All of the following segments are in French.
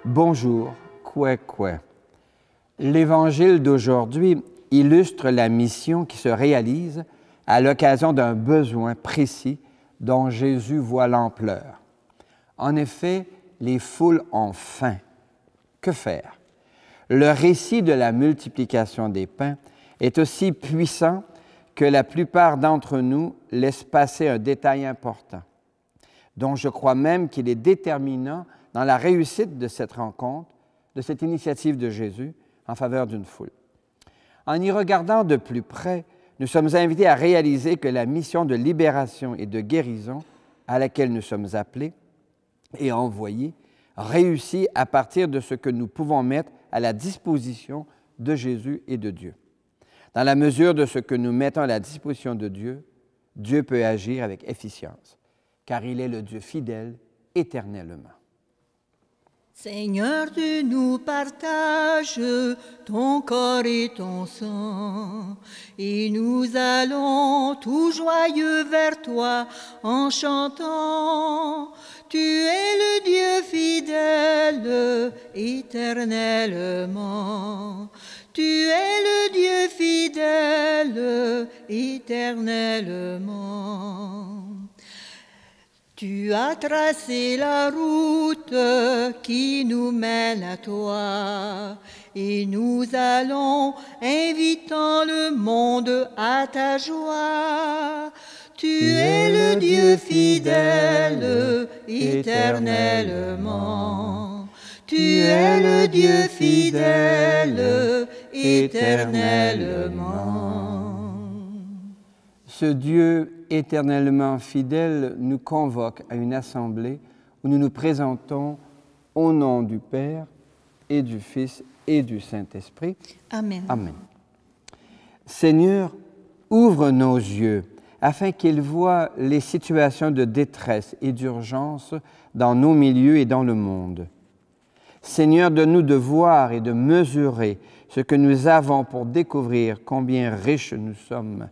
Bonjour, Kwekwe. L'Évangile d'aujourd'hui illustre la mission qui se réalise à l'occasion d'un besoin précis dont Jésus voit l'ampleur. En effet, les foules ont faim. Que faire? Le récit de la multiplication des pains est aussi puissant que la plupart d'entre nous laissent passer un détail important, dont je crois même qu'il est déterminant dans la réussite de cette rencontre, de cette initiative de Jésus en faveur d'une foule. En y regardant de plus près, nous sommes invités à réaliser que la mission de libération et de guérison à laquelle nous sommes appelés et envoyés réussit à partir de ce que nous pouvons mettre à la disposition de Jésus et de Dieu. Dans la mesure de ce que nous mettons à la disposition de Dieu, Dieu peut agir avec efficience, car il est le Dieu fidèle éternellement. Seigneur, tu nous partages ton corps et ton sang, et nous allons tout joyeux vers toi en chantant. Tu es le Dieu fidèle éternellement. Tu es le Dieu fidèle éternellement. Tu as tracé la route qui nous mène à toi, et nous allons, invitant le monde à ta joie. Tu es le Dieu fidèle éternellement. Tu es le Dieu fidèle éternellement. Ce Dieu éternellement fidèle nous convoque à une assemblée où nous nous présentons au nom du Père et du Fils et du Saint-Esprit. Amen. Amen. Seigneur, ouvre nos yeux afin qu'ils voient les situations de détresse et d'urgence dans nos milieux et dans le monde. Seigneur, donne-nous de voir et de mesurer ce que nous avons pour découvrir combien riches nous sommes.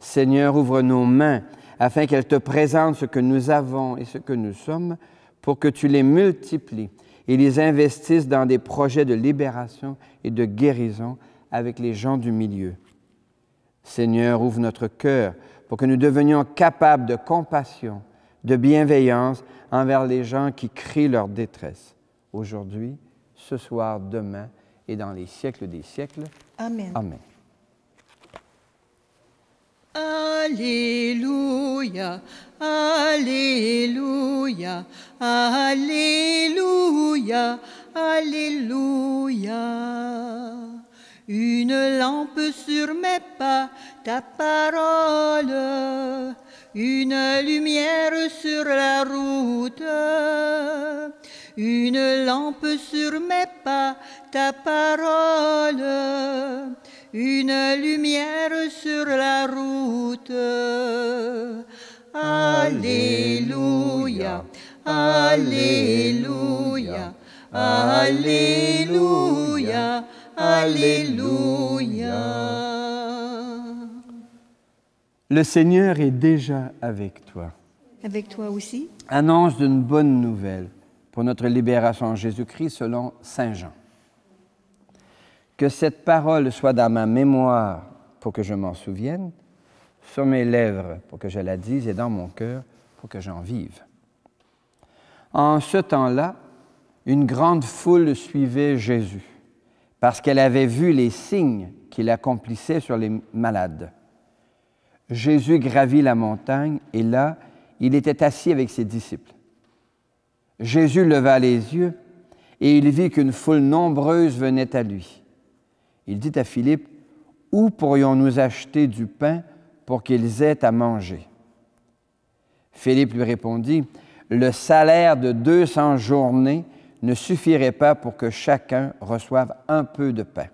Seigneur, ouvre nos mains afin qu'elles te présentent ce que nous avons et ce que nous sommes pour que tu les multiplies et les investisses dans des projets de libération et de guérison avec les gens du milieu. Seigneur, ouvre notre cœur pour que nous devenions capables de compassion, de bienveillance envers les gens qui crient leur détresse, aujourd'hui, ce soir, demain et dans les siècles des siècles. Amen. Amen. Alléluia, Alléluia, Alléluia, Alléluia. Une lampe sur mes pas, ta parole, une lumière sur la route. Une lampe sur mes pas, ta parole, une lumière sur la route. Alléluia, Alléluia, Alléluia, Alléluia. Le Seigneur est déjà avec toi. Avec toi aussi. Annonce d'une bonne nouvelle pour notre libération en Jésus-Christ selon Saint Jean. Que cette parole soit dans ma mémoire pour que je m'en souvienne, sur mes lèvres pour que je la dise et dans mon cœur pour que j'en vive. En ce temps-là, une grande foule suivait Jésus parce qu'elle avait vu les signes qu'il accomplissait sur les malades. Jésus gravit la montagne et là, il était assis avec ses disciples. Jésus leva les yeux et il vit qu'une foule nombreuse venait à lui. Il dit à Philippe, « Où pourrions-nous acheter du pain pour qu'ils aient à manger? » Philippe lui répondit, « Le salaire de 200 journées ne suffirait pas pour que chacun reçoive un peu de pain. »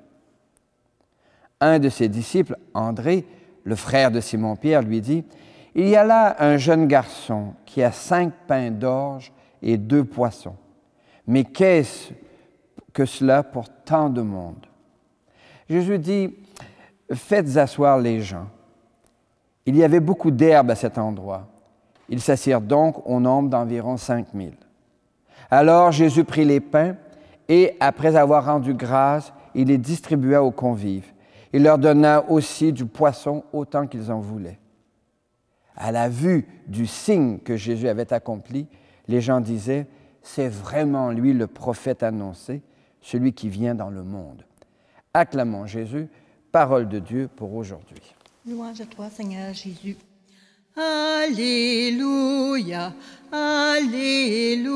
Un de ses disciples, André, le frère de Simon-Pierre, lui dit, « Il y a là un jeune garçon qui a 5 pains d'orge et 2 poissons. Mais qu'est-ce que cela pour tant de monde? » Jésus dit, « Faites asseoir les gens. » Il y avait beaucoup d'herbe à cet endroit. Ils s'assirent donc au nombre d'environ 5000. Alors Jésus prit les pains et, après avoir rendu grâce, il les distribua aux convives. Il leur donna aussi du poisson autant qu'ils en voulaient. À la vue du signe que Jésus avait accompli, les gens disaient, « C'est vraiment lui le prophète annoncé, celui qui vient dans le monde. » Acclamons Jésus, parole de Dieu pour aujourd'hui. Louange à toi, Seigneur Jésus. Alléluia, Alléluia,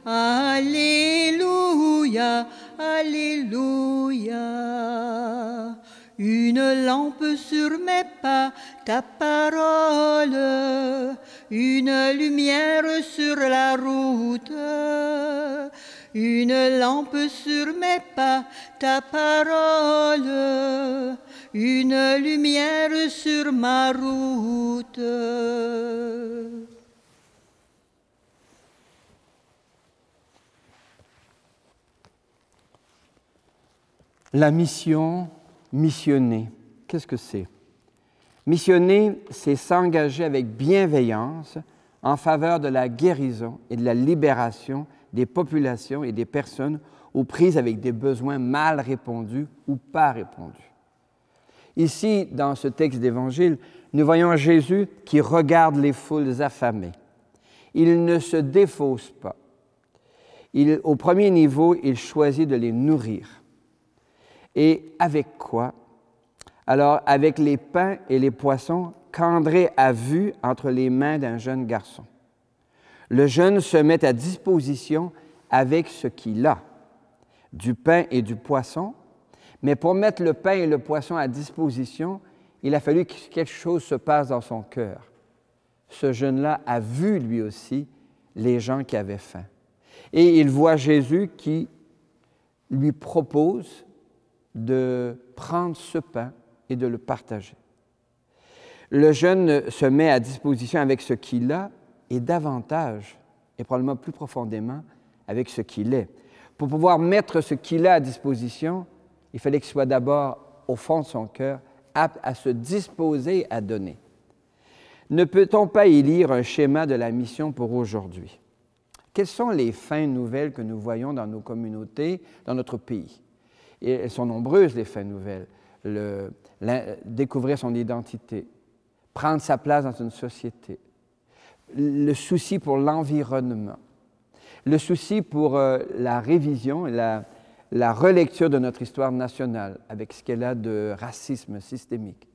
Alléluia, Alléluia. Une lampe sur mes pas, ta parole, une lumière sur la route. Une lampe sur mes pas, ta parole, une lumière sur ma route. La mission, missionner, qu'est-ce que c'est? Missionner, c'est s'engager avec bienveillance en faveur de la guérison et de la libération des populations et des personnes aux prises avec des besoins mal répondus ou pas répondus. Ici, dans ce texte d'Évangile, nous voyons Jésus qui regarde les foules affamées. Il ne se défausse pas. Au premier niveau, il choisit de les nourrir. Et avec quoi? Alors, avec les pains et les poissons qu'André a vus entre les mains d'un jeune garçon. Le jeune se met à disposition avec ce qu'il a, du pain et du poisson, mais pour mettre le pain et le poisson à disposition, il a fallu que quelque chose se passe dans son cœur. Ce jeune-là a vu lui aussi les gens qui avaient faim. Et il voit Jésus qui lui propose de prendre ce pain et de le partager. Le jeune se met à disposition avec ce qu'il a, et davantage, et probablement plus profondément, avec ce qu'il est. Pour pouvoir mettre ce qu'il a à disposition, il fallait qu'il soit d'abord, au fond de son cœur, apte à se disposer à donner. Ne peut-on pas y lire un schéma de la mission pour aujourd'hui? Quelles sont les fins nouvelles que nous voyons dans nos communautés, dans notre pays? Et elles sont nombreuses, les fins nouvelles. Découvrir son identité, prendre sa place dans une société, le souci pour l'environnement, le souci pour la révision et la relecture de notre histoire nationale avec ce qu'elle a de racisme systémique,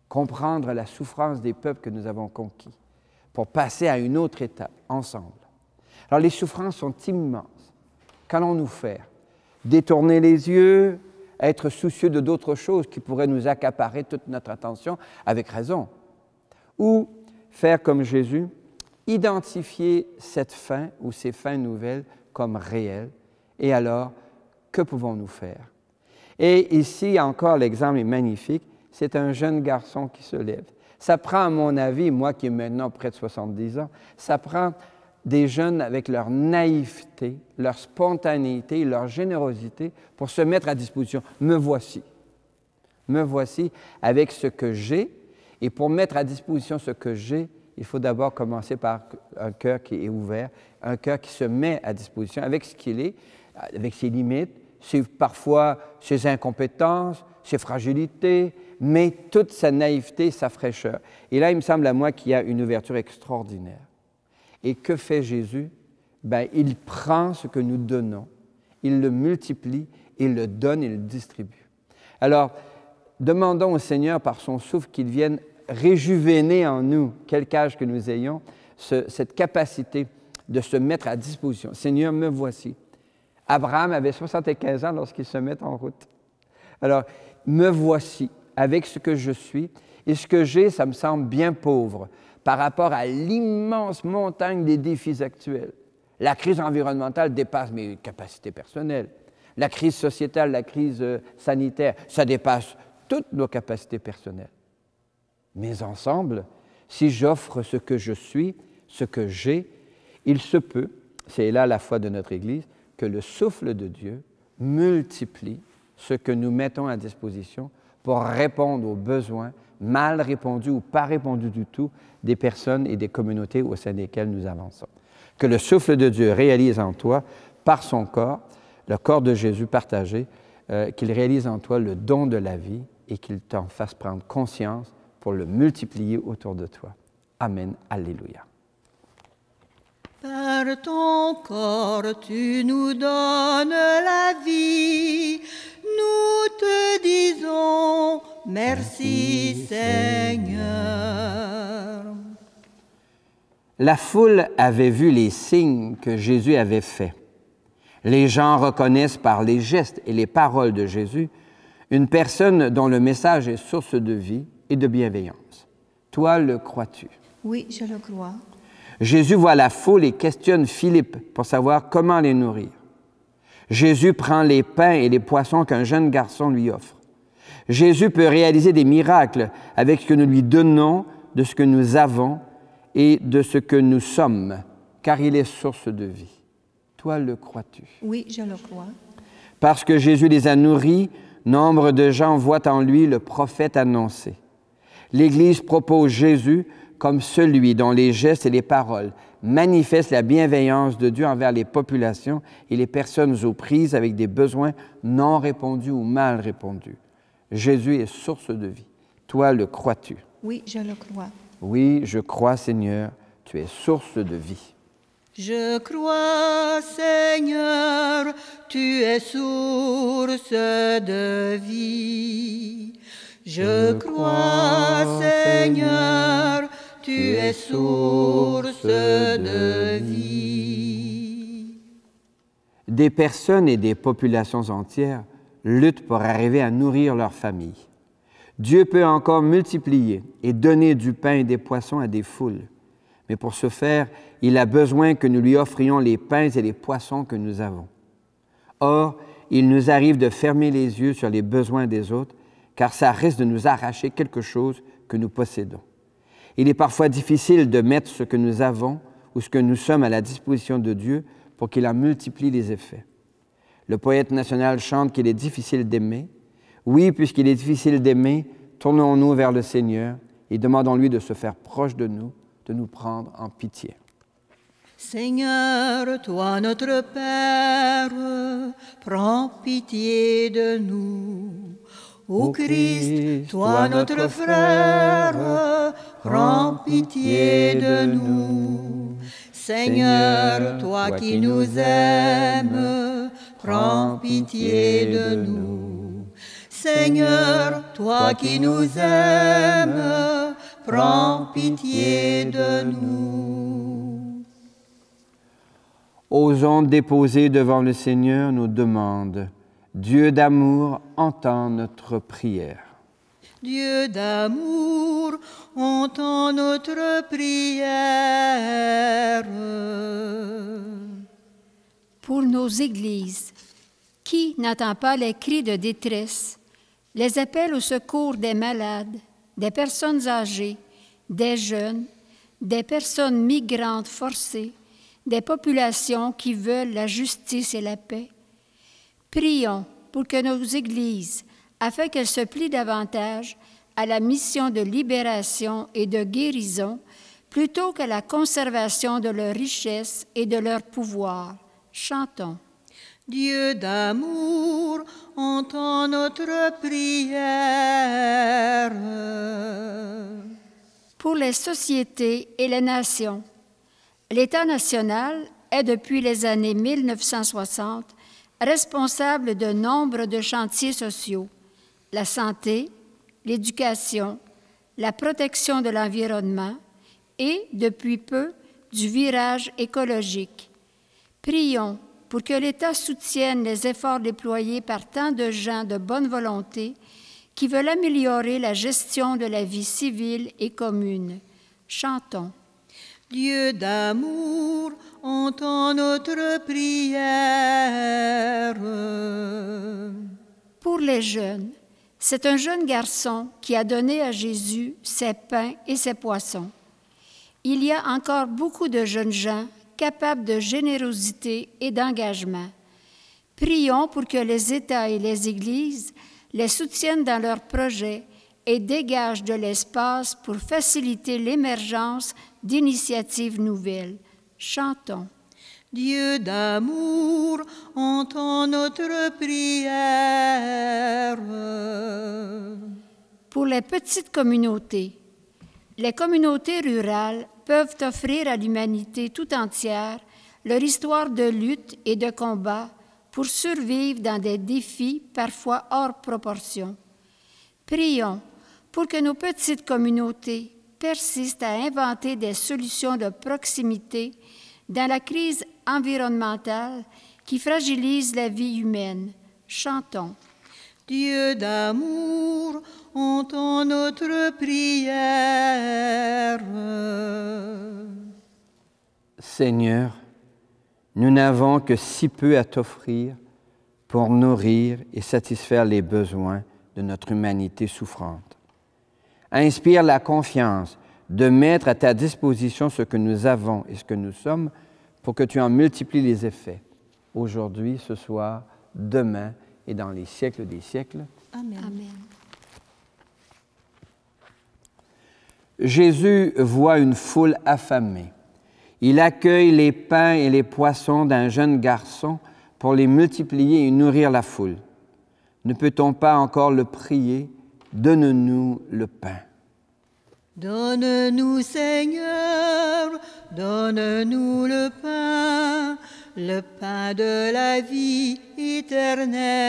comprendre la souffrance des peuples que nous avons conquis pour passer à une autre étape ensemble. Alors les souffrances sont immenses. Qu'allons-nous faire? Détourner les yeux, être soucieux de d'autres choses qui pourraient nous accaparer toute notre attention avec raison? Ou faire comme Jésus, identifier cette fin ou ces fins nouvelles comme réelles. Et alors, que pouvons-nous faire? Et ici, encore, l'exemple est magnifique. C'est un jeune garçon qui se lève. Ça prend, à mon avis, moi qui ai maintenant près de 70 ans, ça prend des jeunes avec leur naïveté, leur spontanéité, leur générosité pour se mettre à disposition. Me voici avec ce que j'ai. Et pour mettre à disposition ce que j'ai, il faut d'abord commencer par un cœur qui est ouvert, un cœur qui se met à disposition avec ce qu'il est, avec ses limites, parfois ses incompétences, ses fragilités, mais toute sa naïveté, sa fraîcheur. Et là, il me semble à moi qu'il y a une ouverture extraordinaire. Et que fait Jésus? Il prend ce que nous donnons, il le multiplie, il le donne, il le distribue. Alors, demandons au Seigneur par son souffle qu'il vienne réjuvéner en nous, quelque âge que nous ayons, cette capacité de se mettre à disposition. Seigneur, me voici. Abraham avait 75 ans lorsqu'il se met en route. Alors, me voici avec ce que je suis. Et ce que j'ai, ça me semble bien pauvre par rapport à l'immense montagne des défis actuels. La crise environnementale dépasse mes capacités personnelles. La crise sociétale, la crise sanitaire, ça dépasse toutes nos capacités personnelles. Mais ensemble, si j'offre ce que je suis, ce que j'ai, il se peut, c'est là la foi de notre Église, que le souffle de Dieu multiplie ce que nous mettons à disposition pour répondre aux besoins mal répondus ou pas répondus du tout des personnes et des communautés au sein desquelles nous avançons. Que le souffle de Dieu réalise en toi, par son corps, le corps de Jésus partagé, qu'il réalise en toi le don de la vie et qu'il t'en fasse prendre conscience pour le multiplier autour de toi. Amen. Alléluia. Par ton corps, tu nous donnes la vie. Nous te disons merci, Seigneur. La foule avait vu les signes que Jésus avait faits. Les gens reconnaissent par les gestes et les paroles de Jésus une personne dont le message est source de vie et de bienveillance. Toi, le crois-tu? Oui, je le crois. Jésus voit la foule et questionne Philippe pour savoir comment les nourrir. Jésus prend les pains et les poissons qu'un jeune garçon lui offre. Jésus peut réaliser des miracles avec ce que nous lui donnons, de ce que nous avons et de ce que nous sommes, car il est source de vie. Toi, le crois-tu? Oui, je le crois. Parce que Jésus les a nourris, nombre de gens voient en lui le prophète annoncé. L'Église propose Jésus comme celui dont les gestes et les paroles manifestent la bienveillance de Dieu envers les populations et les personnes aux prises avec des besoins non répondus ou mal répondus. Jésus est source de vie. Toi, le crois-tu? Oui, je le crois. Oui, je crois, Seigneur, tu es source de vie. Je crois, Seigneur, tu es source de vie. Je crois, Seigneur, tu es source de vie. Des personnes et des populations entières luttent pour arriver à nourrir leur famille. Dieu peut encore multiplier et donner du pain et des poissons à des foules. Mais pour ce faire, il a besoin que nous lui offrions les pains et les poissons que nous avons. Or, il nous arrive de fermer les yeux sur les besoins des autres, car ça risque de nous arracher quelque chose que nous possédons. Il est parfois difficile de mettre ce que nous avons ou ce que nous sommes à la disposition de Dieu pour qu'il en multiplie les effets. Le poète national chante qu'il est difficile d'aimer. Oui, puisqu'il est difficile d'aimer, tournons-nous vers le Seigneur et demandons-lui de se faire proche de nous prendre en pitié. Seigneur, toi notre Père, prends pitié de nous. Ô Christ, toi notre frère, prends pitié de nous. Seigneur, toi qui nous aimes, prends pitié de nous. Seigneur, toi qui nous aimes, prends pitié de nous. Osons déposer devant le Seigneur nos demandes. Dieu d'amour, entends notre prière. Dieu d'amour, entends notre prière. Pour nos églises, qui n'entend pas les cris de détresse, les appels au secours des malades, des personnes âgées, des jeunes, des personnes migrantes forcées, des populations qui veulent la justice et la paix. Prions pour que nos églises, afin qu'elles se plient davantage à la mission de libération et de guérison, plutôt qu'à la conservation de leur richesse et de leur pouvoir. Chantons. Dieu d'amour, entends notre prière. Pour les sociétés et les nations, l'État national est depuis les années 1960 responsable de nombre de chantiers sociaux, la santé, l'éducation, la protection de l'environnement et, depuis peu, du virage écologique. Prions pour que l'État soutienne les efforts déployés par tant de gens de bonne volonté qui veulent améliorer la gestion de la vie civile et commune. Chantons. Dieu d'amour, entends notre prière. Pour les jeunes, c'est un jeune garçon qui a donné à Jésus ses pains et ses poissons. Il y a encore beaucoup de jeunes gens capables de générosité et d'engagement. Prions pour que les États et les Églises les soutiennent dans leurs projets et dégagent de l'espace pour faciliter l'émergence d'initiatives nouvelles. Chantons. Dieu d'amour, entends notre prière. Pour les petites communautés, les communautés rurales peuvent offrir à l'humanité tout entière leur histoire de lutte et de combat pour survivre dans des défis parfois hors proportion. Prions pour que nos petites communautés persistent à inventer des solutions de proximité dans la crise environnementale qui fragilise la vie humaine. Chantons. Dieu d'amour, entends notre prière. Seigneur, nous n'avons que si peu à t'offrir pour nourrir et satisfaire les besoins de notre humanité souffrante. Inspire la confiance de mettre à ta disposition ce que nous avons et ce que nous sommes pour que tu en multiplies les effets, aujourd'hui, ce soir, demain et dans les siècles des siècles. Amen. Amen. Jésus voit une foule affamée. Il accueille les pains et les poissons d'un jeune garçon pour les multiplier et nourrir la foule. Ne peut-on pas encore le prier? Donne-nous le pain. Donne-nous, Seigneur, donne-nous le pain de la vie éternelle.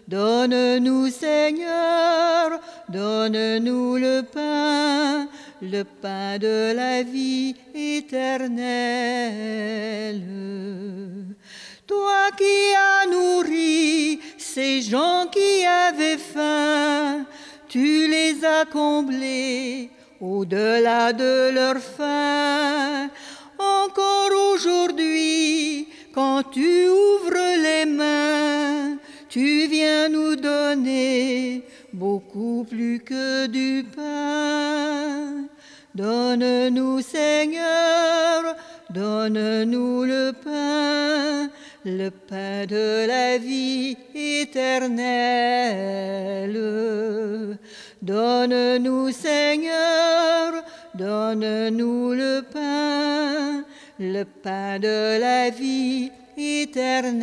Donne-nous, Seigneur, donne-nous le pain de la vie éternelle. Toi qui as nourri ces gens qui avaient faim, tu les as comblés au-delà de leur faim. Encore aujourd'hui, quand tu ouvres les mains, tu viens nous donner beaucoup plus que du pain. Donne-nous, Seigneur, donne-nous le pain de la vie éternelle. Donne-nous, Seigneur, donne-nous le pain de la vie éternelle.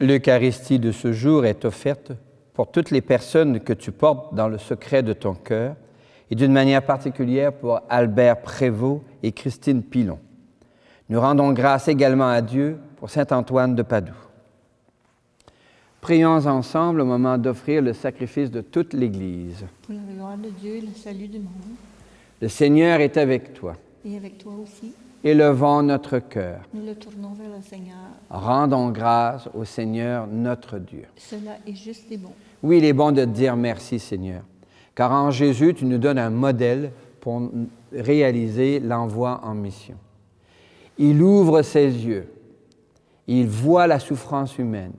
L'Eucharistie de ce jour est offerte pour toutes les personnes que tu portes dans le secret de ton cœur et d'une manière particulière pour Albert Prévost et Christine Pilon. Nous rendons grâce également à Dieu pour saint Antoine de Padoue. Prions ensemble au moment d'offrir le sacrifice de toute l'Église. Pour la gloire de Dieu et le salut du monde. Le Seigneur est avec toi. Et avec toi aussi, Élevons notre cœur. nous le tournons vers le Seigneur. Rendons grâce au Seigneur notre Dieu. Cela est juste et bon. Oui, il est bon de te dire merci, Seigneur, car en Jésus, tu nous donnes un modèle pour réaliser l'envoi en mission. Il ouvre ses yeux, il voit la souffrance humaine,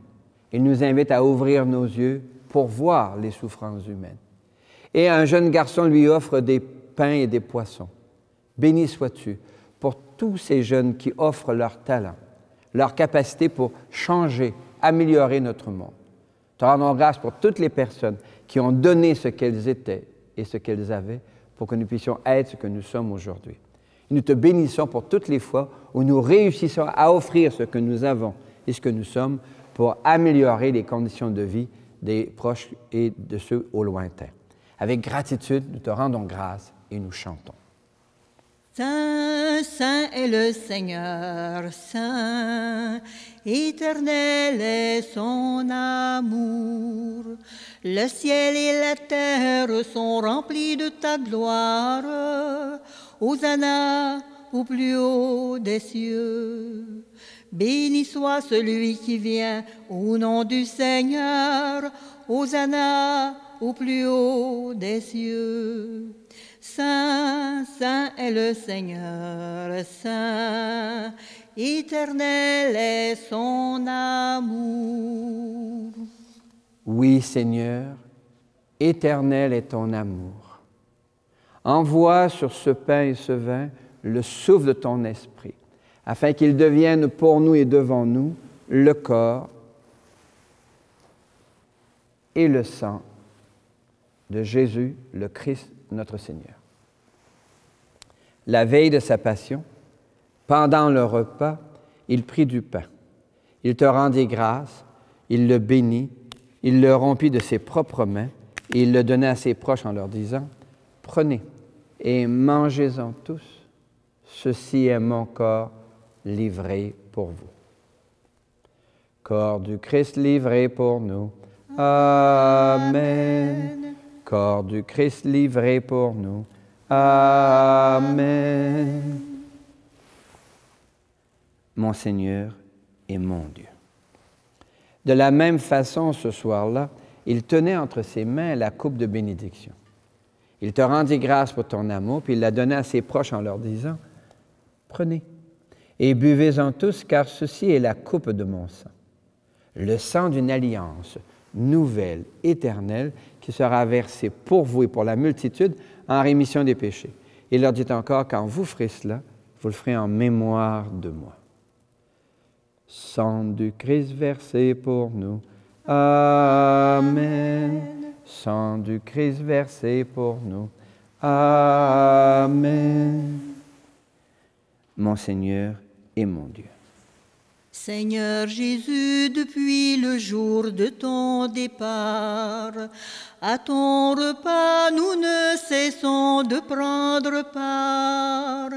il nous invite à ouvrir nos yeux pour voir les souffrances humaines. Et un jeune garçon lui offre des pains et des poissons. Béni sois-tu pour tous ces jeunes qui offrent leur talent, leur capacité pour changer, améliorer notre monde. Te rendons grâce pour toutes les personnes qui ont donné ce qu'elles étaient et ce qu'elles avaient pour que nous puissions être ce que nous sommes aujourd'hui. Et nous te bénissons pour toutes les fois où nous réussissons à offrir ce que nous avons et ce que nous sommes pour améliorer les conditions de vie des proches et de ceux au lointain. Avec gratitude, nous te rendons grâce et nous chantons. Saint, saint est le Seigneur, saint, éternel est son amour. Le ciel et la terre sont remplis de ta gloire. Hosanna au plus haut des cieux. Béni soit celui qui vient au nom du Seigneur. Hosanna au plus haut des cieux. Saint, saint est le Seigneur, saint, éternel est son amour. Oui, Seigneur, éternel est ton amour. Envoie sur ce pain et ce vin le souffle de ton esprit, afin qu'ils deviennent pour nous et devant nous le corps et le sang de Jésus, le Christ, notre Seigneur. La veille de sa passion, pendant le repas, il prit du pain. Il te rendit grâce, il le bénit, il le rompit de ses propres mains et il le donna à ses proches en leur disant, « Prenez et mangez-en tous, ceci est mon corps livré pour vous. » Corps du Christ livré pour nous. Amen. Corps du Christ livré pour nous. Amen. Mon Seigneur et mon Dieu. De la même façon, ce soir-là, il tenait entre ses mains la coupe de bénédiction. Il te rendit grâce pour ton amour, puis il la donna à ses proches en leur disant, « Prenez et buvez-en tous, car ceci est la coupe de mon sang, le sang d'une alliance nouvelle, éternelle, qui sera versé pour vous et pour la multitude en rémission des péchés. » Il leur dit encore, « Quand vous ferez cela, vous le ferez en mémoire de moi. » Sang du Christ versé pour nous. Amen. Sang du Christ versé pour nous. Amen. Mon Seigneur et mon Dieu. Seigneur Jésus, depuis le jour de ton départ, à ton repas, nous ne cessons de prendre part.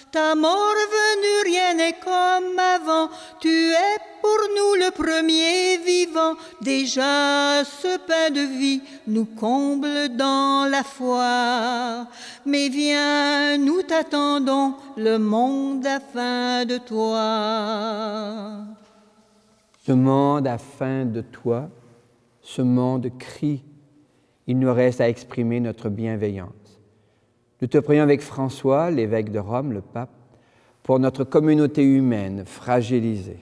Ta mort venue, rien n'est comme avant. Tu es pour nous le premier vivant. Déjà, ce pain de vie nous comble dans la foi. Mais viens, nous t'attendons, le monde a faim de toi. Ce monde a faim de toi, ce monde crie. Il nous reste à exprimer notre bienveillance. Nous te prions avec François, l'évêque de Rome, le pape, pour notre communauté humaine fragilisée.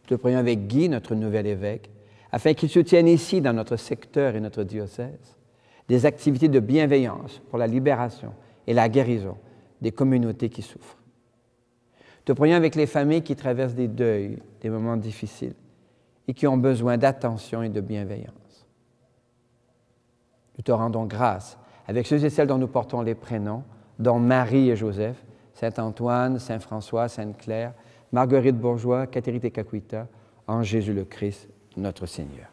Nous te prions avec Guy, notre nouvel évêque, afin qu'il soutienne ici, dans notre secteur et notre diocèse, des activités de bienveillance pour la libération et la guérison des communautés qui souffrent. Nous te prions avec les familles qui traversent des deuils, des moments difficiles et qui ont besoin d'attention et de bienveillance. Nous te rendons grâce avec ceux et celles dont nous portons les prénoms, dont Marie et Joseph, Saint-Antoine, Saint-François, Sainte-Claire, Marguerite Bourgeois, Catherine Tekakwita, en Jésus le Christ, notre Seigneur.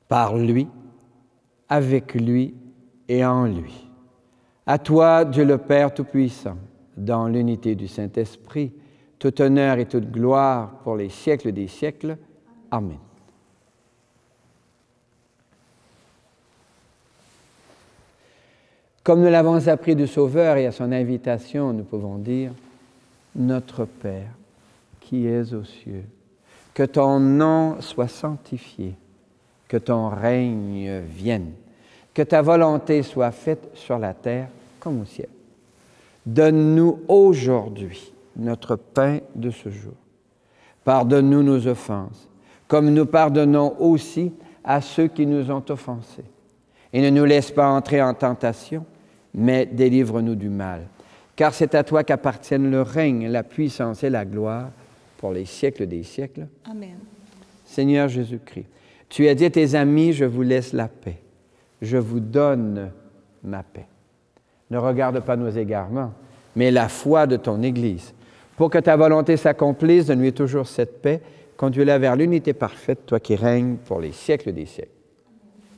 Par lui, avec lui et en lui. À toi, Dieu le Père Tout-Puissant, dans l'unité du Saint-Esprit, tout honneur et toute gloire pour les siècles des siècles. Amen. Comme nous l'avons appris du Sauveur et à son invitation, nous pouvons dire « Notre Père, qui es aux cieux, que ton nom soit sanctifié, que ton règne vienne, que ta volonté soit faite sur la terre comme au ciel. Donne-nous aujourd'hui notre pain de ce jour. Pardonne-nous nos offenses, comme nous pardonnons aussi à ceux qui nous ont offensés. Et ne nous laisse pas entrer en tentation, mais délivre-nous du mal. Car c'est à toi qu'appartiennent le règne, la puissance et la gloire pour les siècles des siècles. Amen. Seigneur Jésus-Christ, tu as dit à tes amis, je vous laisse la paix. Je vous donne ma paix. Ne regarde pas nos égarements, mais la foi de ton Église. Pour que ta volonté s'accomplisse, donne-lui toujours cette paix, conduis-la vers l'unité parfaite, toi qui règnes pour les siècles des siècles.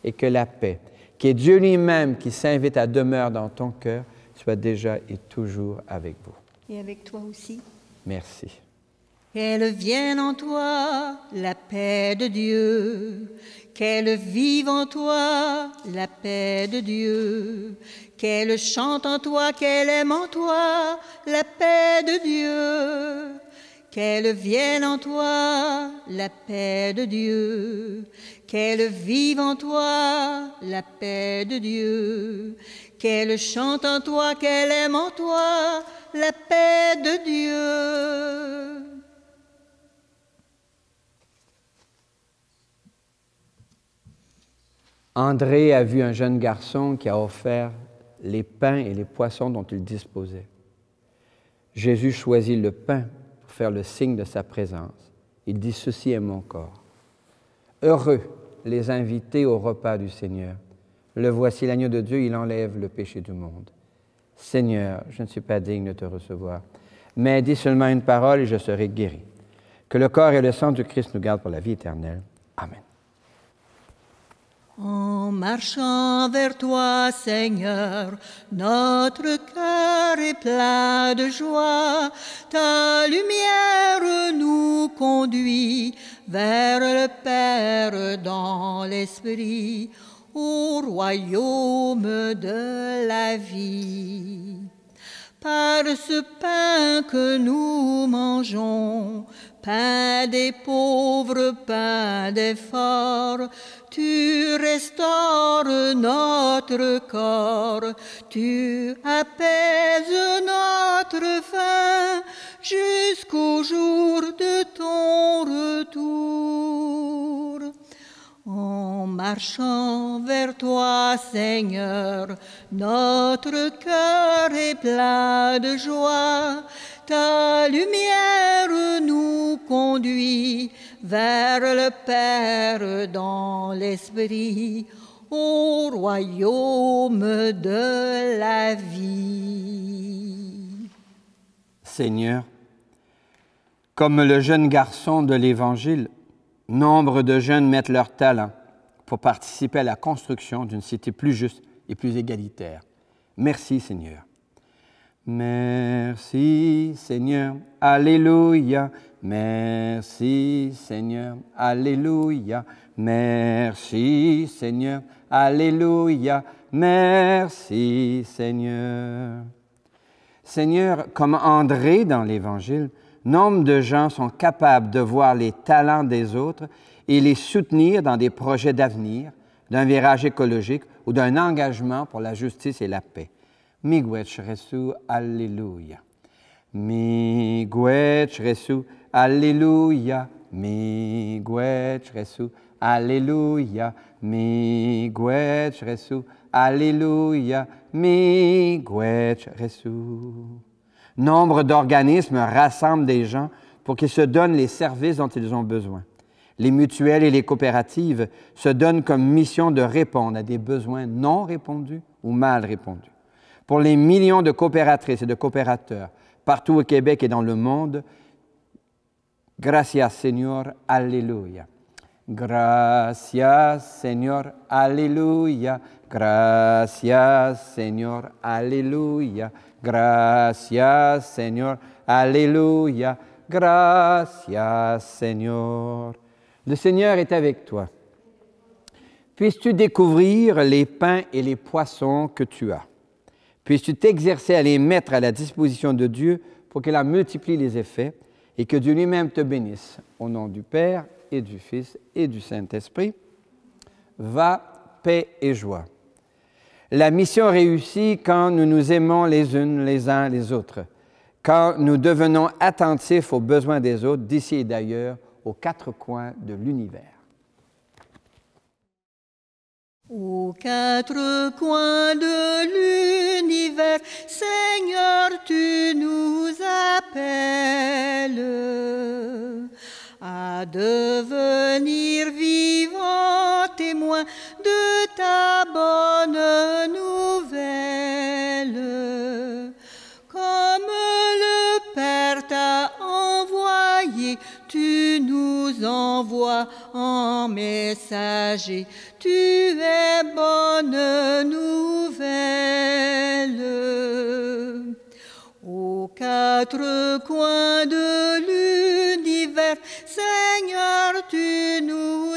Et que la paix, qui est Dieu lui-même qui s'invite à demeurer dans ton cœur, soit déjà et toujours avec vous. Et avec toi aussi. Merci. Qu'elle vienne en toi la paix de Dieu, qu'elle vive en toi la paix de Dieu, qu'elle chante en toi, qu'elle aime en toi la paix de Dieu, qu'elle vienne en toi la paix de Dieu, qu'elle vive en toi la paix de Dieu, qu'elle chante en toi, qu'elle aime en toi la paix de Dieu. André a vu un jeune garçon qui a offert les pains et les poissons dont il disposait. Jésus choisit le pain pour faire le signe de sa présence Il dit, ceci est mon corps. Heureux les invités au repas du Seigneur. Le voici l'agneau de Dieu, il enlève le péché du monde. Seigneur, je ne suis pas digne de te recevoir, mais dis seulement une parole et je serai guéri. Que le corps et le sang du Christ nous gardent pour la vie éternelle. Amen. En marchant vers toi, Seigneur, notre cœur est plein de joie. Ta lumière nous conduit vers le Père dans l'Esprit, au royaume de la vie. Par ce pain que nous mangeons, pain des pauvres, pain des forts, tu restaures notre corps, tu apaises notre faim jusqu'au jour de ton retour. En marchant vers toi, Seigneur, notre cœur est plein de joie. Ta lumière nous conduit vers le Père dans l'Esprit, au royaume de la vie. Seigneur, comme le jeune garçon de l'Évangile, nombre de jeunes mettent leur talent pour participer à la construction d'une cité plus juste et plus égalitaire. Merci, Seigneur. Merci, Seigneur. Alléluia. Merci, Seigneur. Alléluia. Merci, Seigneur. Alléluia. Merci, Seigneur. Seigneur, comme André dans l'Évangile, nombre de gens sont capables de voir les talents des autres et les soutenir dans des projets d'avenir, d'un virage écologique ou d'un engagement pour la justice et la paix. Miigwech resu, Alléluia. Miigwech resu, Alléluia. Miigwech resu, Alléluia. Miigwech resu, Alléluia. Miigwech resu. Nombre d'organismes rassemblent des gens pour qu'ils se donnent les services dont ils ont besoin. Les mutuelles et les coopératives se donnent comme mission de répondre à des besoins non répondus ou mal répondus. Pour les millions de coopératrices et de coopérateurs partout au Québec et dans le monde, gracias, Señor, Alléluia. Gracias, Señor, Alléluia. Gracias, Señor, Alléluia. Gracias, Señor, Alléluia. Gracias, Señor. Le Seigneur est avec toi. Puisses-tu découvrir les pains et les poissons que tu as. Puisses-tu t'exercer à les mettre à la disposition de Dieu pour qu'il en multiplie les effets et que Dieu lui-même te bénisse. Au nom du Père et du Fils et du Saint-Esprit, va, paix et joie. La mission réussit quand nous nous aimons les unes les uns les autres, quand nous devenons attentifs aux besoins des autres d'ici et d'ailleurs, aux quatre coins de l'univers. Aux quatre coins de l'univers, Seigneur, tu nous appelles à devenir vivants témoins de ta bonne nouvelle. Comme le Père t'a envoyé, tu nous envoies en messager. Tu es bonne nouvelle. Aux quatre coins de l'univers, Seigneur, tu nous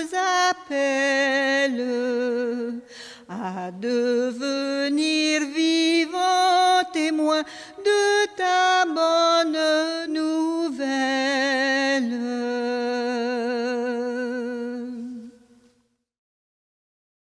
appelles à devenir vivants témoins de ta bonne